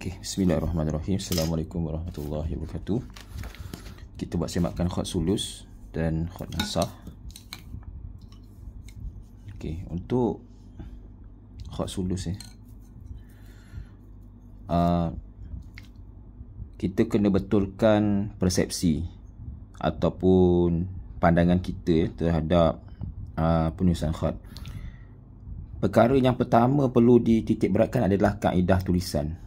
Okey, bismillahirrahmanirrahim. Assalamualaikum warahmatullahi wabarakatuh. Kita buat semakan khat sulus dan khat nasah. Okey, untuk khat sulus kita kena betulkan persepsi ataupun pandangan kita terhadap penulisan khat. Perkara yang pertama perlu dititik beratkan adalah kaedah tulisan.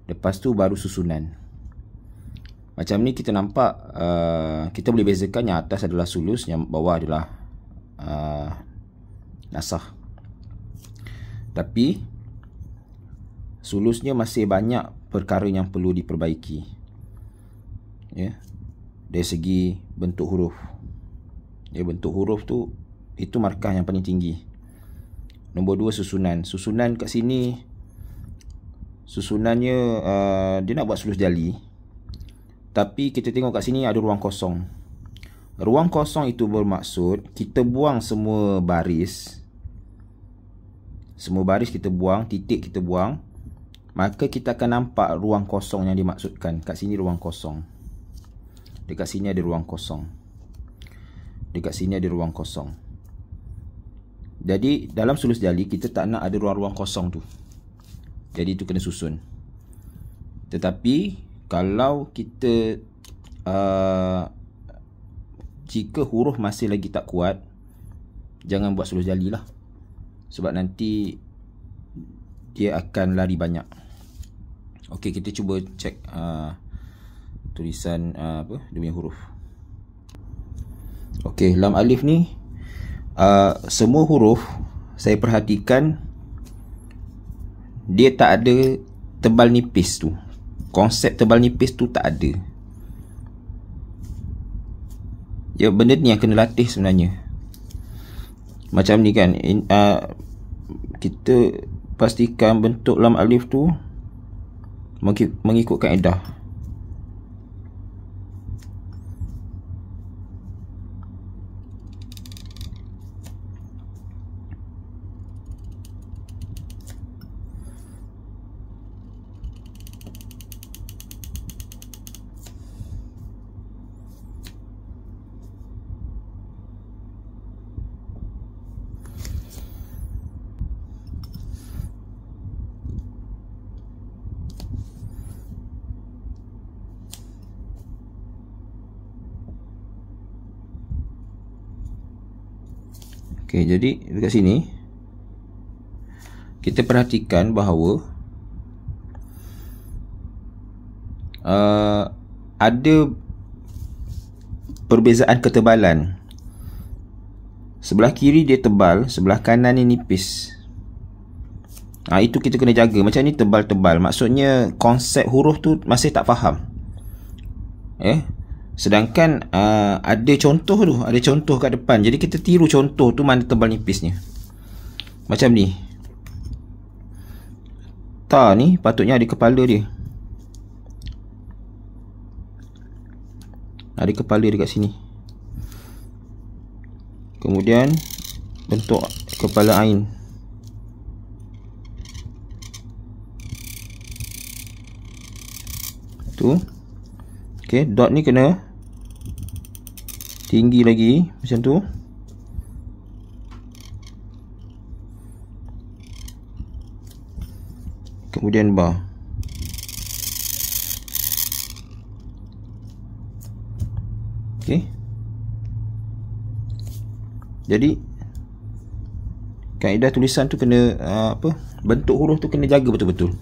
Lepas tu baru susunan. Macam ni kita nampak kita boleh bezakan yang atas adalah sulus, yang bawah adalah nasah. Tapi sulusnya masih banyak perkara yang perlu diperbaiki, ya, dari segi bentuk huruf. Ya, bentuk huruf tu itu markah yang paling tinggi. Nombor 2, susunan. Susunan kat sini, susunannya dia nak buat sulus jali, tapi kita tengok kat sini ada ruang kosong. Ruang kosong itu bermaksud kita buang semua baris. Semua baris kita buang, titik kita buang, maka kita akan nampak ruang kosong yang dimaksudkan. Kat sini ruang kosong, dekat sini ada ruang kosong, dekat sini ada ruang kosong. Jadi dalam sulus jali kita tak nak ada ruang-ruang kosong tu. Jadi itu kena susun. Tetapi kalau kita jika huruf masih lagi tak kuat, jangan buat sulus jali lah, sebab nanti dia akan lari banyak. Okey, kita cuba cek tulisan dia punya huruf. Okey, lam alif ni semua huruf saya perhatikan dia tak ada tebal nipis tu. Konsep tebal nipis tu tak ada. Ya, benda ni yang kena latih sebenarnya. Macam ni kan, kita pastikan bentuk lam alif tu mengikut kaedah. Okey, jadi dekat sini kita perhatikan bahawa ada perbezaan ketebalan. Sebelah kiri dia tebal, sebelah kanan ni nipis. Itu kita kena jaga. Macam ni tebal-tebal, maksudnya konsep huruf tu masih tak faham. Sedangkan ada contoh tu, ada contoh kat depan. Jadi kita tiru contoh tu mana tebal nipisnya. Macam ni. Ta ni patutnya ada kepala dia. Ada kepala dekat sini. Kemudian bentuk kepala ain. Tu. Okey, dot ni kena tinggi lagi macam tu. Kemudian bar. Okey. Jadi kaedah tulisan tu kena bentuk huruf tu kena jaga betul-betul.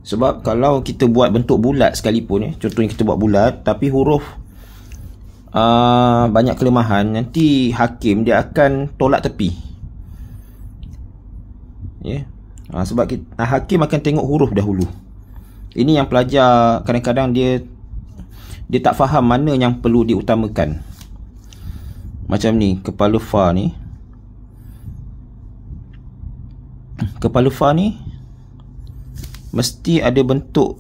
Sebab kalau kita buat bentuk bulat sekalipun, contohnya kita buat bulat tapi huruf banyak kelemahan, nanti hakim dia akan tolak tepi. Sebab hakim akan tengok huruf dahulu. Ini yang pelajar kadang-kadang dia tak faham mana yang perlu diutamakan. Macam ni, kepala fa ni. Kepala fa ni mesti ada bentuk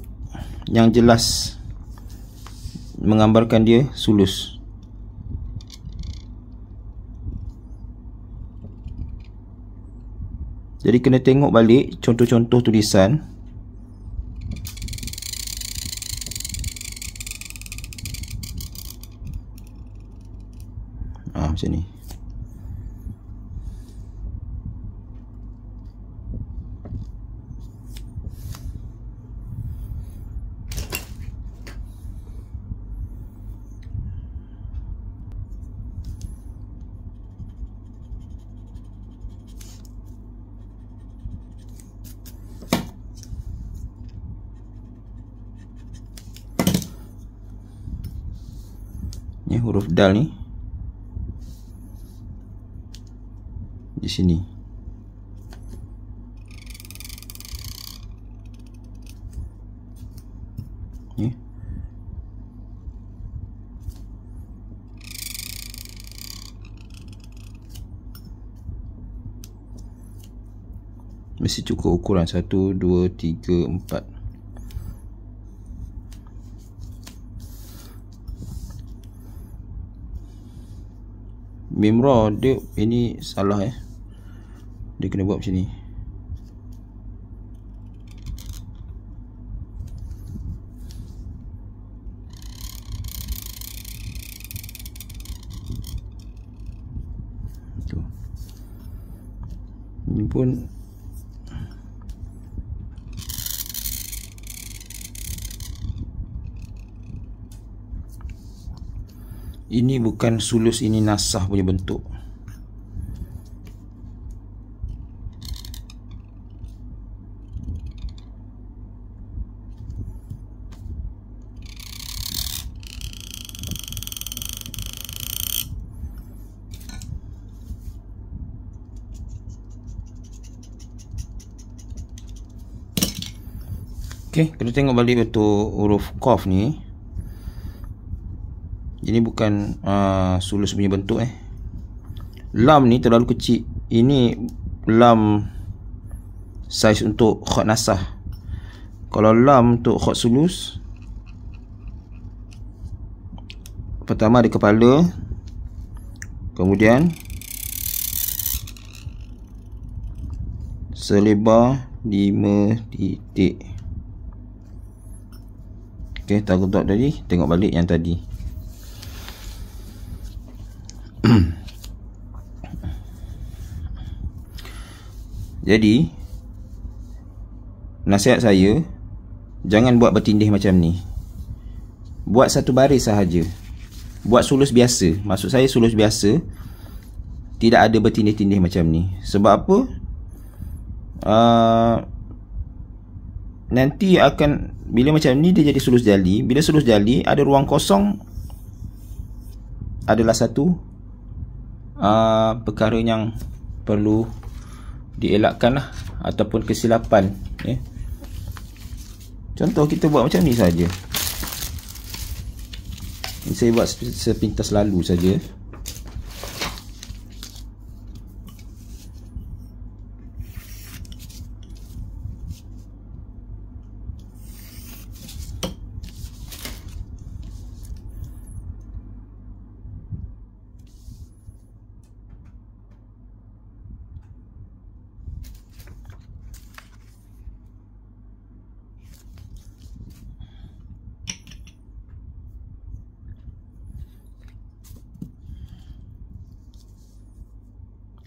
yang jelas menggambarkan dia sulus. Jadi kena tengok balik contoh-contoh tulisan. Macam ni. Ni huruf dal ni di sini. Ni. Mesti cukup ukuran 1, 2, 3, 4. Mimra dia ini salah dia kena buat macam ni. Tu. Ini pun ini bukan sulus, ini nasah punya bentuk. Okey, kita tengok balik bentuk huruf qaf ni. Ini bukan sulus punya bentuk Lam ni terlalu kecil. Ini lam saiz untuk khat nasah. Kalau lam untuk khat sulus, pertama ada kepala, kemudian selebar 5 titik. Okey, taruh dot tadi. Tengok balik yang tadi. Jadi nasihat saya, jangan buat bertindih macam ni. Buat satu baris sahaja. Buat sulus biasa. Maksud saya sulus biasa, tidak ada bertindih-tindih macam ni. Sebab apa? Nanti akan, bila macam ni dia jadi sulus jali. Bila sulus jali, ada ruang kosong, adalah satu perkara yang perlu dielakkan lah, ataupun kesilapan. Contoh kita buat macam ni saja. Ini saya buat sepintas lalu saja.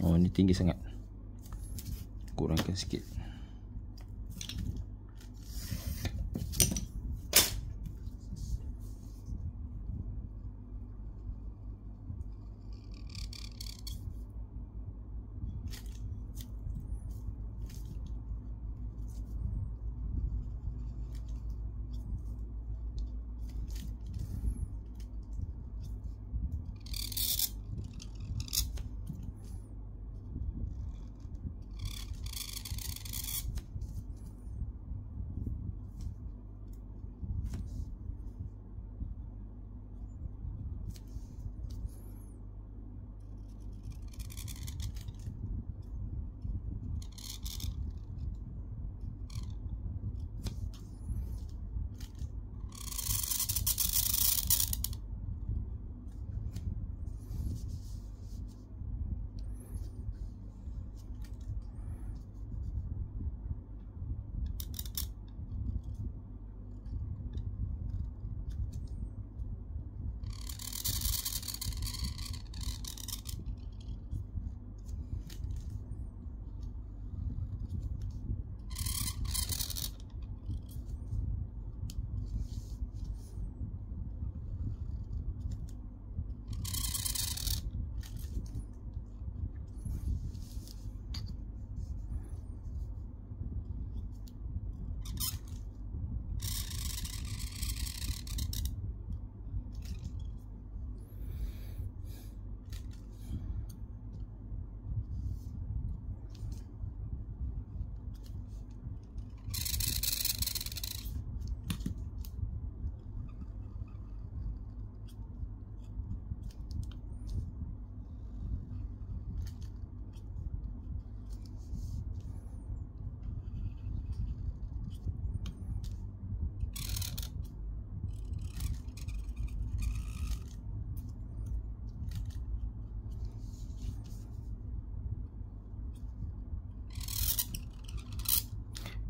Oh, ni tinggi sangat. Kurangkan sikit.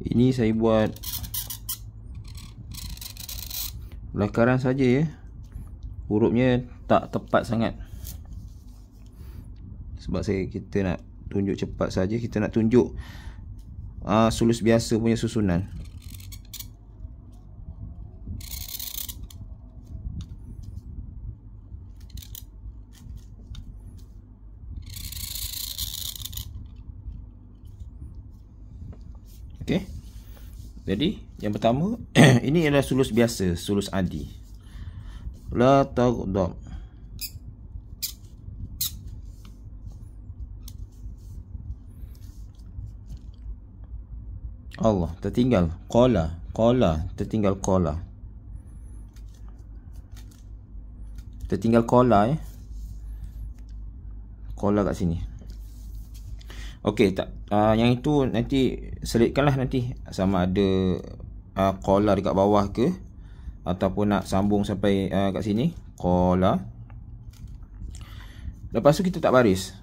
Ini saya buat lakaran saja ya. Hurufnya tak tepat sangat. Sebab kita nak tunjuk cepat saja, kita nak tunjuk sulus biasa punya susunan. Okey. Jadi yang pertama ini adalah sulus biasa, sulus adi. La taghdab. Allah, tertinggal qala, tertinggal qala. Tertinggal qala Qala kat sini. Okey, tak yang itu nanti selitkanlah nanti sama ada qala dekat bawah ke ataupun nak sambung sampai kat sini qala. Lepas tu kita tak baris.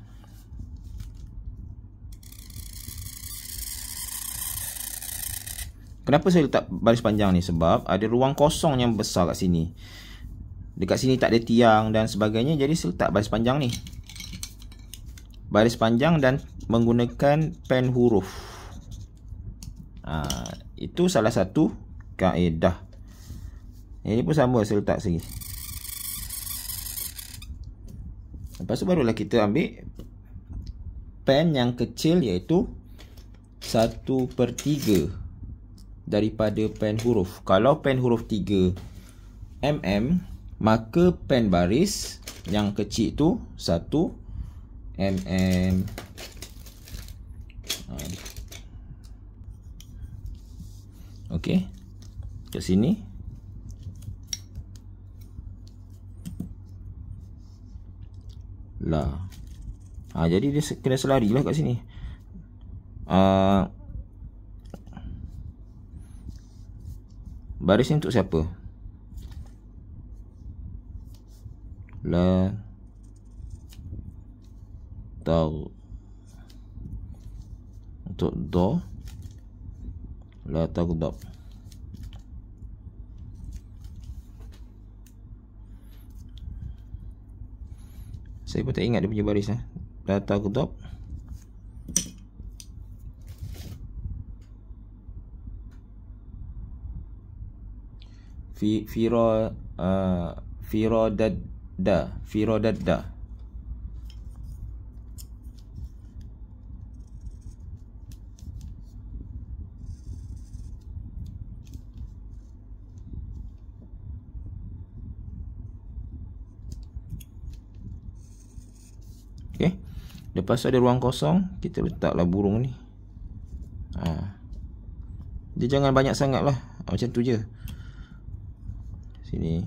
Kenapa saya letak baris panjang ni? Sebab ada ruang kosong yang besar kat sini. Dekat sini tak ada tiang dan sebagainya. Jadi saya letak baris panjang ni. Baris panjang dan menggunakan pen huruf. Itu salah satu kaedah. Ini pun sama saya letak sini. Lepas tu barulah kita ambil pen yang kecil, iaitu 1/3 daripada pen huruf. Kalau pen huruf 3 mm, maka pen baris yang kecil tu 1 mm. Okey, kat sini lah. Jadi dia kena selari lah kat sini. Baris ni untuk siapa? La tag. Untuk do. La taghdab. Saya pun tak ingat dia punya baris La taghdab. Firadadda. Okey. Lepas ada ruang kosong, kita letaklah burung ni. Dia jangan banyak sangat lah. Macam tu je. Sini.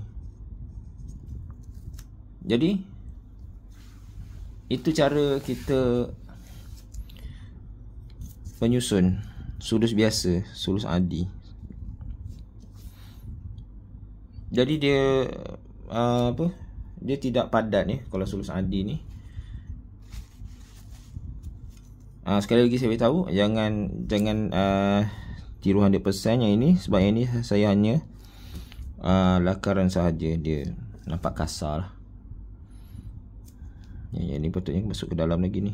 Jadi itu cara kita menyusun sulus biasa, sulus adi. Jadi dia dia tidak padat ni kalau sulus adi ni. Sekali lagi saya beritahu, jangan tiru 100% yang ini, sebab yang ini saya hanya lakaran sahaja, dia nampak kasar lah. Yang ni patutnya masuk ke dalam lagi ni.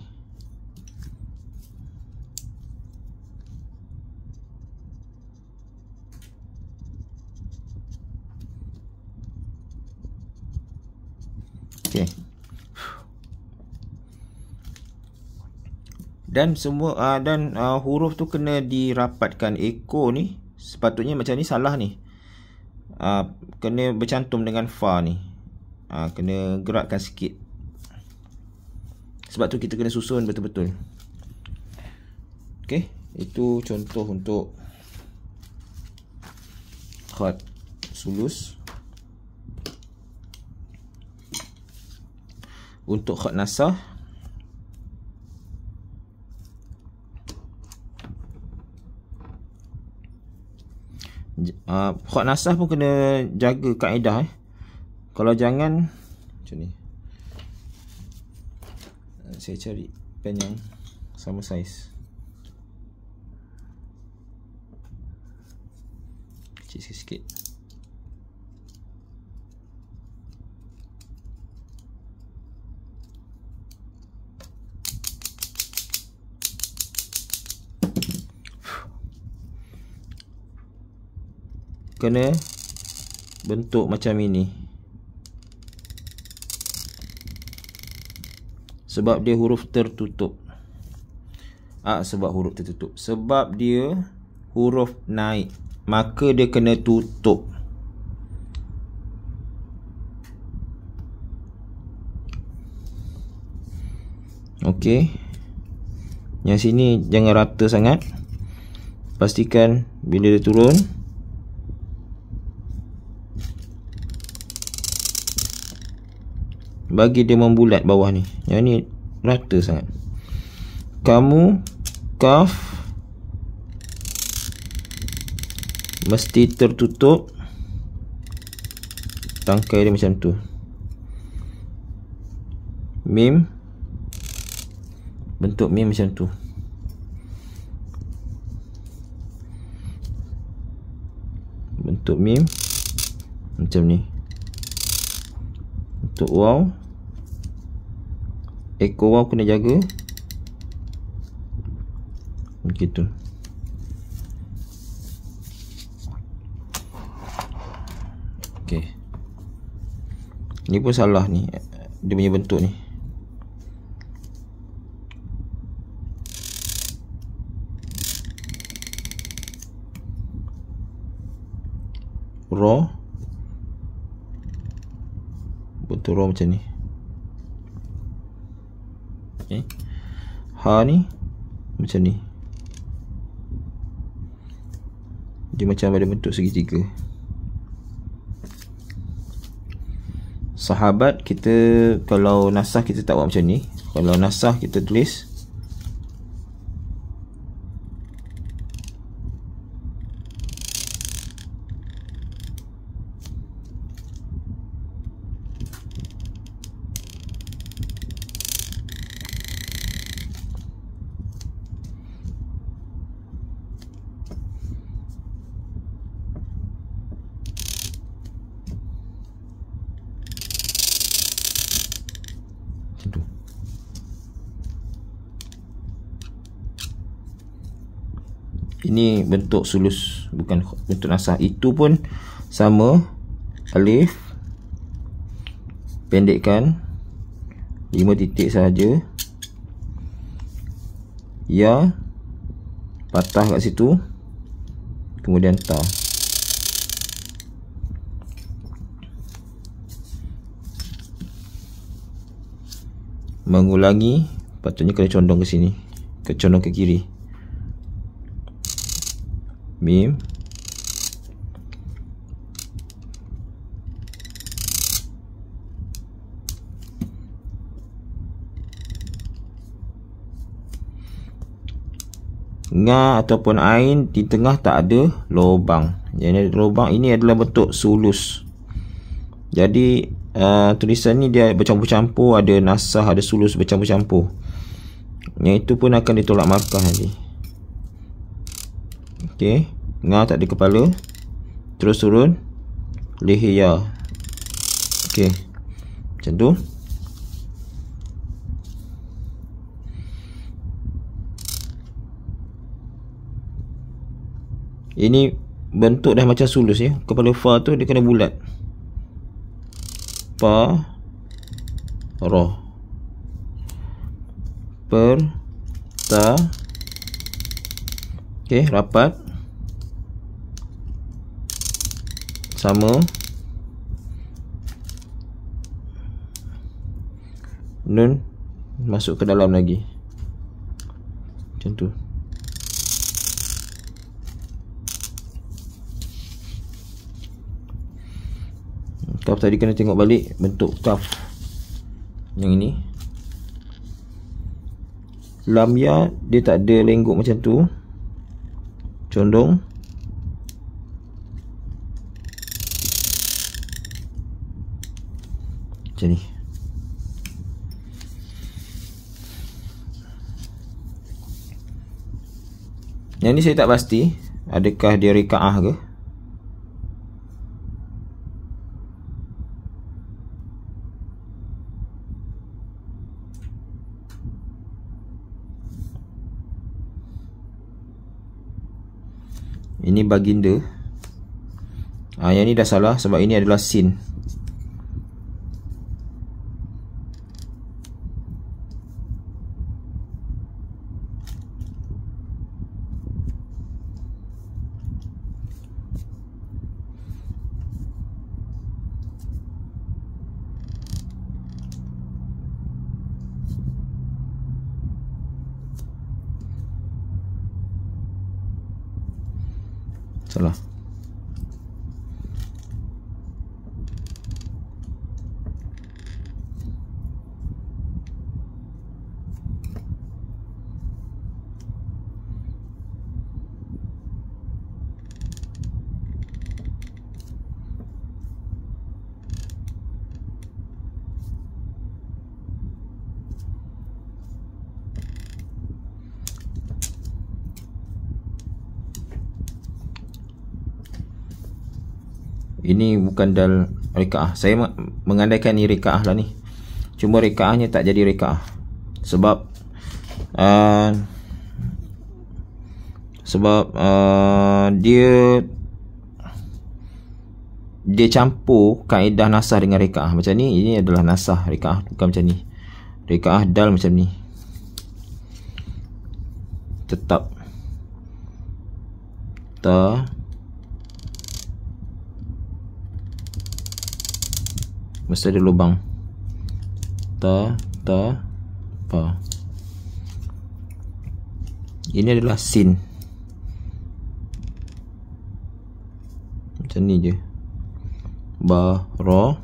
Okey. Dan semua huruf tu kena dirapatkan. Ekor ni sepatutnya macam ni, salah ni. Kena bercantum dengan fa ni. Kena gerakkan sikit. Sebab tu kita kena susun betul-betul. Okey, itu contoh untuk khat sulus. Untuk khat nasah, khat nasah pun kena jaga kaedah. Kalau jangan macam ni. Saya cari pen yang sama saiz. Kecil sikit. Kena bentuk macam ini. Sebab dia huruf tertutup. Sebab huruf tertutup. Sebab dia huruf naik, maka dia kena tutup. Okey. Yang sini jangan rata sangat. Pastikan bila dia turun, bagi dia membulat bawah ni. Yang ni rata sangat. Kamu, kaf, mesti tertutup. Tangkai dia macam tu. Mim, bentuk mim macam tu. Bentuk mim macam ni. Untuk waw, ekor waw kena jaga begitu. Okey, ni pun salah ni, dia punya bentuk ni. Ra, bentuk ra macam ni. Okay. Ha ni macam ni. Dia macam ada bentuk segitiga. Sahabat, kita kalau nasah kita tak buat macam ni. Kalau nasah kita tulis ini bentuk sulus, bukan bentuk nasah. Itu pun sama. Alif pendekkan 5 titik sahaja. Ya patah kat situ, kemudian ta. Mengulangi, patutnya kena condong ke sini, condong ke kiri. Mim, nga ataupun ain di tengah tak ada lubang. Yang ada lubang ini adalah bentuk sulus. Jadi tulisan ni dia bercampur-campur, ada nasah, ada sulus bercampur-campur. Yang itu pun akan ditolak markah nanti. Okey, nga tak ada kepala. Terus turun leher. Okey, macam tu. Ini bentuk dah macam sulus ya. Kepala fa tu dia kena bulat. Pa, ra, per, ta. Okey, rapat. Sama. Nun masuk ke dalam lagi. Macam tu. Kaf tadi kena tengok balik bentuk kaf yang ini. Lam ya dia tak ada lenggok macam tu. Condong. Macam ni. Yang ni saya tak pasti adakah dia rikaah ke. Ini baginda. Yang ni dah salah sebab ini adalah sin. Salah. Ini bukan dal rekaah. Saya mengandaikan ni rekaah lah ni. Cuma rekaahnya tak jadi rekaah. Sebab dia campur kaedah nasah dengan rekaah macam ni. Ini adalah nasah, rekaah bukan macam ni. Rekaah dal macam ni. Tetap ta mesti ada lubang. Ta pa. Ini adalah sin. Macam ni je. Ba ra.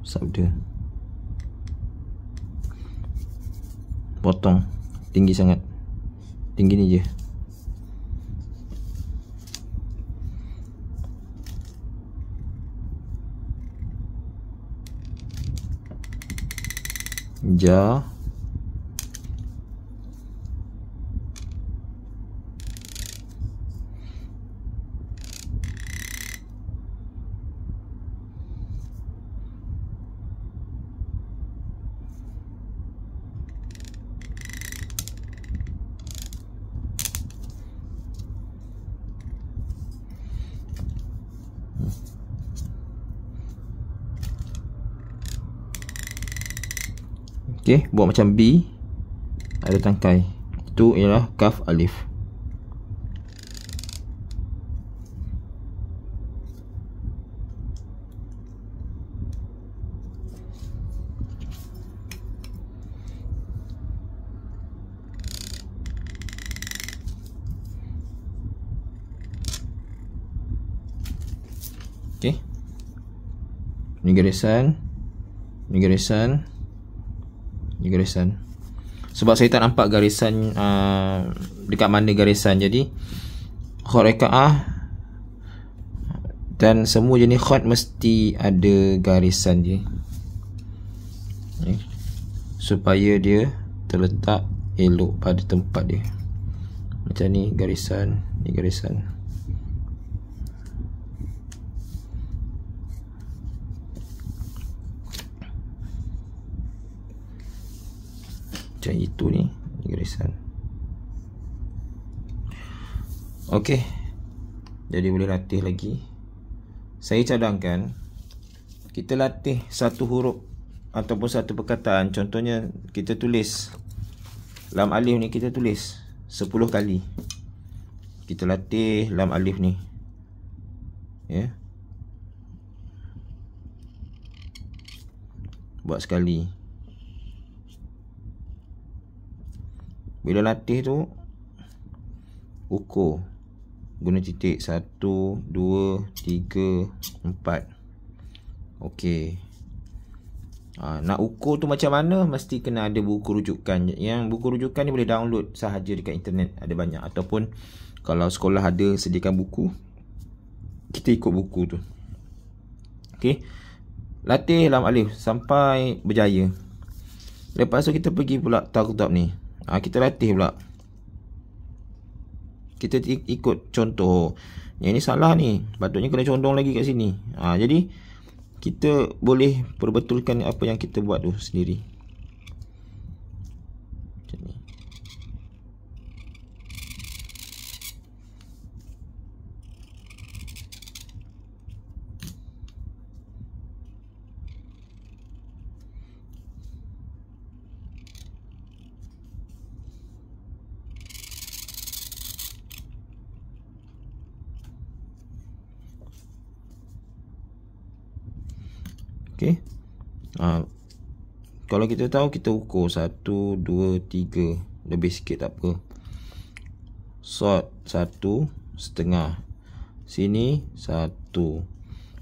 Sabda. Potong. Tinggi sangat. Tinggi ni je. Ja. Okey, buat macam B. Ada tangkai. Itu ialah kaf alif. Okey. Ni garisan. Ni garisan. Ni garisan. Sebab saya tak nampak garisan dekat mana garisan. Jadi khot rekaah dan semua jenis khot mesti ada garisan dia. Supaya dia terletak elok pada tempat dia. Macam ni garisan, ni garisan. Macam itu ni garisan. Okey. Jadi boleh latih lagi. Saya cadangkan kita latih satu huruf ataupun satu perkataan. Contohnya kita tulis lam alif ni, kita tulis 10 kali. Kita latih lam alif ni. Ya. Buat sekali. Bila latih tu ukur. Guna titik 1, 2, 3, 4. Okey. Nak ukur tu macam mana? Mesti kena ada buku rujukan. Yang buku rujukan ni boleh download sahaja dekat internet. Ada banyak. Ataupun kalau sekolah ada sediakan buku, kita ikut buku tu. Okey. Latih lam alif sampai berjaya. Lepas tu kita pergi pula taqdab ni. Kita latih pula. Kita ikut contoh. Yang ni salah ni. Patutnya kena condong lagi kat sini. Jadi kita boleh perbetulkan apa yang kita buat tu sendiri. Macam ni. Okey. Kalau kita tahu, kita ukur 1, 2, 3. Lebih sikit tak apa. Sort 1,5. Sini 1.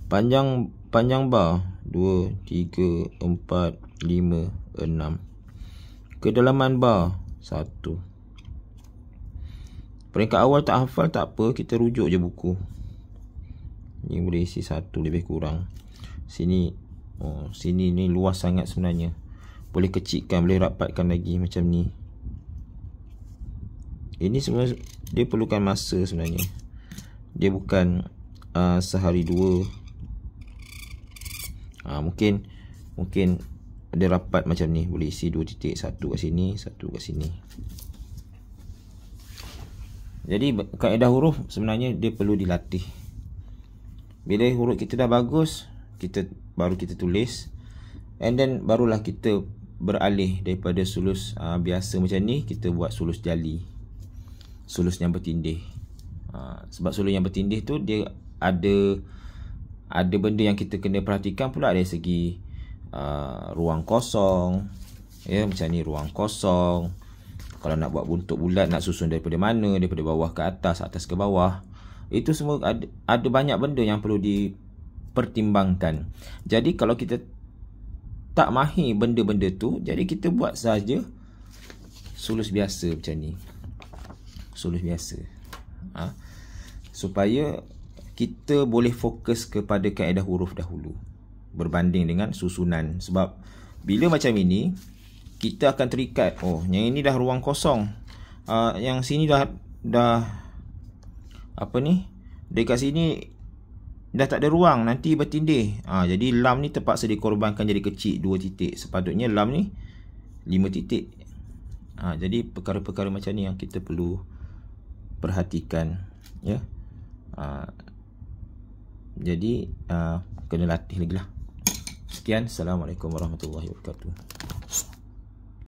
Panjang bar 2, 3, 4, 5, 6. Kedalaman bar 1. Peringkat awal tak hafal tak apa, kita rujuk je buku. Ni boleh isi 1 lebih kurang. Sini sini ni luas sangat sebenarnya. Boleh kecilkan, boleh rapatkan lagi macam ni. Ini semua dia perlukan masa sebenarnya. Dia bukan sehari dua. Mungkin ada rapat macam ni, boleh isi 2 titik, 1 kat sini, 1 kat sini. Jadi kaedah huruf sebenarnya dia perlu dilatih. Bila huruf kita dah bagus, baru kita tulis, and then barulah kita beralih daripada sulus biasa macam ni, kita buat sulus jali, sulus yang bertindih. Sebab sulus yang bertindih tu dia ada benda yang kita kena perhatikan pula dari segi ruang kosong, ya, macam ni ruang kosong. Kalau nak buat buntut bulat, nak susun daripada mana, daripada bawah ke atas, atas ke bawah, itu semua ada banyak benda yang perlu dipertimbangkan. Jadi kalau kita tak mahir benda-benda tu, jadi kita buat saja sulus biasa macam ni, sulus biasa, supaya kita boleh fokus kepada kaedah huruf dahulu berbanding dengan susunan. Sebab bila macam ini, kita akan terikat, oh yang ini dah ruang kosong, yang sini dah apa ni, dekat sini dah tak ada ruang, nanti bertindih. Jadi lam ni terpaksa dikorbankan jadi kecil 2 titik. Sepatutnya lam ni 5 titik. Jadi perkara-perkara macam ni yang kita perlu perhatikan, ya. Jadi kena latih lagi lah. Sekian, Assalamualaikum warahmatullahi wabarakatuh.